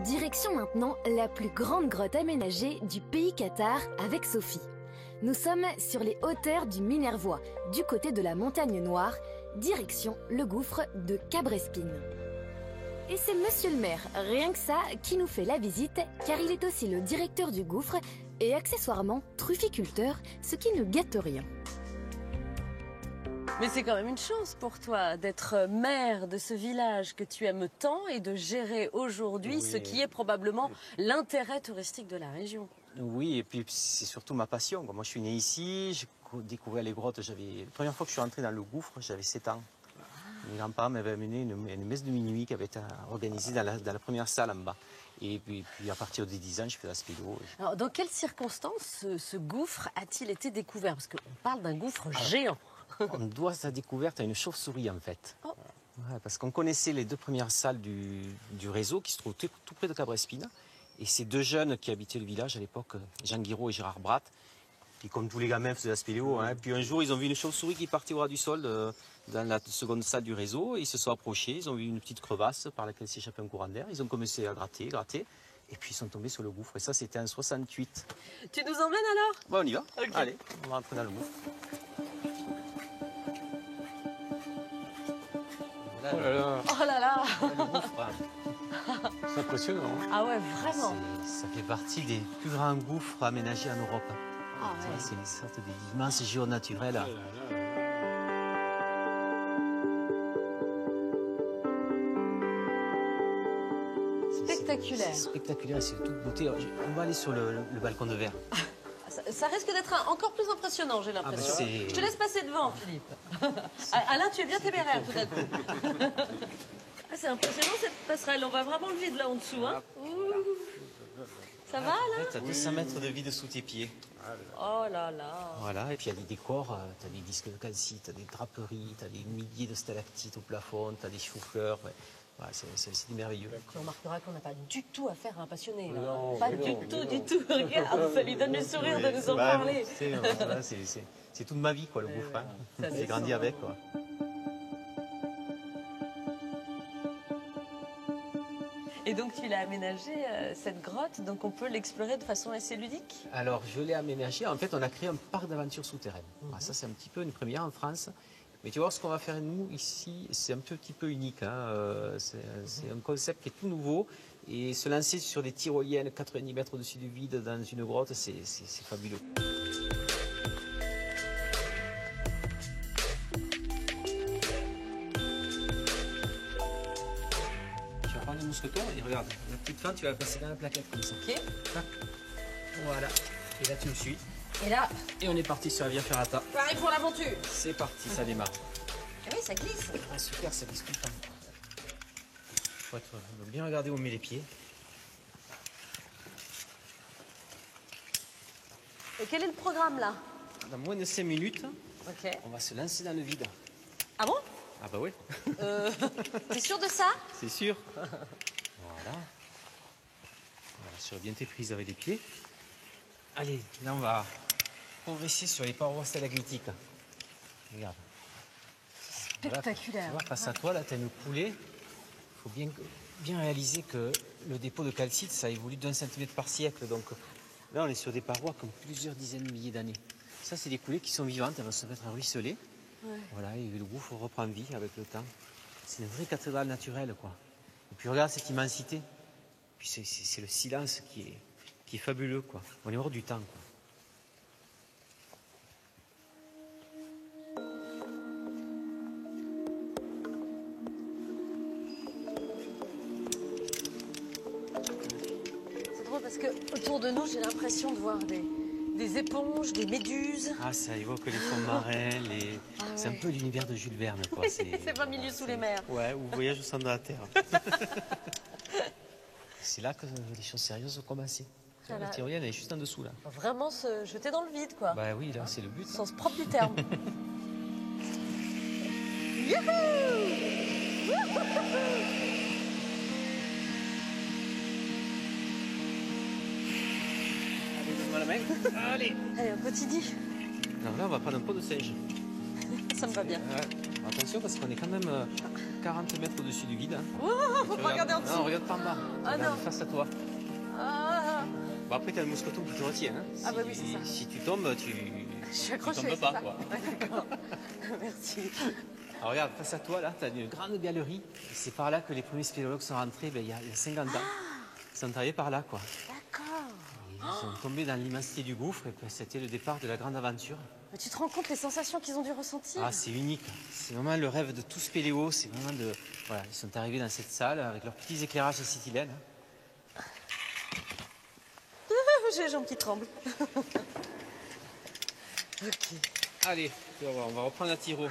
Direction maintenant la plus grande grotte aménagée du pays Qatar avec Sophie. Nous sommes sur les hauteurs du Minervois, du côté de la Montagne Noire, direction le gouffre de Cabrespine. Et c'est monsieur le maire, rien que ça, qui nous fait la visite, car il est aussi le directeur du gouffre et accessoirement trufficulteur, ce qui ne gâte rien. Mais c'est quand même une chance pour toi d'être maire de ce village que tu aimes tant et de gérer aujourd'hui ce qui est probablement l'intérêt touristique de la région. Oui, et puis c'est surtout ma passion. Moi, je suis né ici, j'ai découvert les grottes. La première fois que je suis rentré dans le gouffre, j'avais 7 ans. Mes grands-parents m'avaient amené une messe de minuit qui avait été organisée dans la première salle en bas. Et puis à partir de 10 ans, je fais la spédo. Alors, dans quelles circonstances ce gouffre a-t-il été découvert? Parce qu'on parle d'un gouffre géant. On doit sa découverte à une chauve-souris, en fait. Oh. Ouais, parce qu'on connaissait les 2 premières salles du réseau qui se trouvent tout près de Cabrespine. Et ces 2 jeunes qui habitaient le village à l'époque, Jean Guiraud et Gérard Bratt, qui comme tous les gamins faisaient la spéléo. Puis un jour, ils ont vu une chauve-souris qui partait au ras du sol dans la seconde salle du réseau. Ils se sont approchés, ils ont vu une petite crevasse par laquelle s'échappait un courant d'air. Ils ont commencé à gratter. Et puis ils sont tombés sur le gouffre. Et ça, c'était en 68. Tu nous emmènes alors? Bon, on y va. Okay. Allez, on va rentrer dans le gouffre. Oh là là. Oh là là. Le gouffre, C'est impressionnant. Ah ouais, vraiment. ça fait partie des plus grands gouffres aménagés en Europe. Ah ouais. C'est une sorte d'immense géo naturel. Spectaculaire. C'est spectaculaire, c'est de toute beauté. On va aller sur le balcon de verre. Ça risque d'être encore plus impressionnant, j'ai l'impression. c'est- Je te laisse passer devant, Philippe. Alain, tu es bien téméraire tout à coup. Ah, c'est impressionnant cette passerelle. On va vraiment lever de là en dessous. Hein. Ça va, Alain? Tu as 200 mètres de vide sous tes pieds. Oh là là. Voilà, et puis il y a des décors, tu as des disques de calcite, tu as des draperies, tu as des milliers de stalactites au plafond, tu as des choux-fleurs. Ouais, c'est merveilleux. On remarquera qu'on n'a pas du tout affaire à un passionné. Là. Non, Pas mais du non, tout, mais du non. tout. Regarde, ça lui donne le sourire de nous en parler. Voilà, c'est toute ma vie, quoi, le gouffre. Ça, J'ai grandi avec, quoi. Et donc tu l'as aménagé, cette grotte, donc on peut l'explorer de façon assez ludique? Alors, je l'ai aménagé. En fait, on a créé un parc d'aventure souterraine. Ça, c'est un petit peu une première en France. Mais tu vois, ce qu'on va faire nous ici, c'est un petit peu unique. C'est un concept qui est tout nouveau. Et se lancer sur des tyroliennes 90 mètres au-dessus du vide dans une grotte, c'est fabuleux. Tu vas prendre le mousqueton et regarde, la petite fin, tu vas la passer dans la plaquette comme ça. Ok. Tac. Voilà. Et là, tu me suis. Et là, Et on est parti sur la Via Ferrata. pareil pour l'aventure. C'est parti, ça démarre. Ah oui, ça glisse. Ah, super, ça glisse tout le temps. Faut bien regarder où on met les pieds. Et quel est le programme là? Dans moins de 5 minutes, Ok. on va se lancer dans le vide. Ah bon? Ah bah oui, T'es sûr de ça? c'est sûr. Voilà. Voilà, sur bien tes prises avec les pieds. Allez, là on va progresser sur les parois stalagmitiques. Regarde. Spectaculaire. Tu vois, face à toi, là, tu as une coulée. Il faut bien réaliser que le dépôt de calcite, ça évolue d'1 centimètre par siècle. Donc là, on est sur des parois qui ont plusieurs dizaines de milliers d'années. Ça, c'est des coulées qui sont vivantes, elles vont se mettre à ruisseler. Ouais. Voilà, et le gouffre reprend vie avec le temps. C'est une vraie cathédrale naturelle, quoi. Et puis regarde cette immensité. Puis c'est le silence qui est fabuleux, quoi. On est hors du temps, quoi. C'est drôle parce que autour de nous, j'ai l'impression de voir des éponges, des méduses. Ah, ça évoque les fonds marins, Ah c'est un ouais. peu l'univers de Jules Verne, quoi. C'est pas milieu sous les mers. Ouais, ou Voyage au centre de la Terre. C'est là que les choses sérieuses ont commencé. Tu vois, Voilà. la tyrolienne, elle est juste en dessous, là. Vraiment se jeter dans le vide, quoi. Bah oui, là, c'est le but. Au sens propre du terme. Allez, donne-moi la main. Allez. Allez, on continue. Alors là, on va prendre un pot de singe. Ça me va bien. Ouais. Attention, parce qu'on est quand même 40 mètres au-dessus du vide. Hein. Oh, faut pas regarder en dessous. Non, regarde pas en bas. Ah Regarde non. face à toi. Ah, Bon, après, t'as le mousqueton qui te retient. Hein. Ah bah oui, c'est ça. Si tu tombes, je suis accrochée, tombes c'est pas, ça. quoi. Ouais, d'accord. Merci. Alors regarde, face à toi, là, tu as une grande galerie. C'est par là que les premiers spéléologues sont rentrés il y a 50 ans. Ils sont arrivés par là, quoi. D'accord. Et ils sont tombés dans l'immensité du gouffre et puis c'était le départ de la grande aventure. Mais tu te rends compte les sensations qu'ils ont dû ressentir? Ah, c'est unique. C'est vraiment le rêve de tout spéléo. C'est vraiment de... Voilà, ils sont arrivés dans cette salle avec leurs petits éclairages acétylène. J'ai les jambes qui tremblent. Ok. Allez, tu vas voir, on va reprendre la tiro.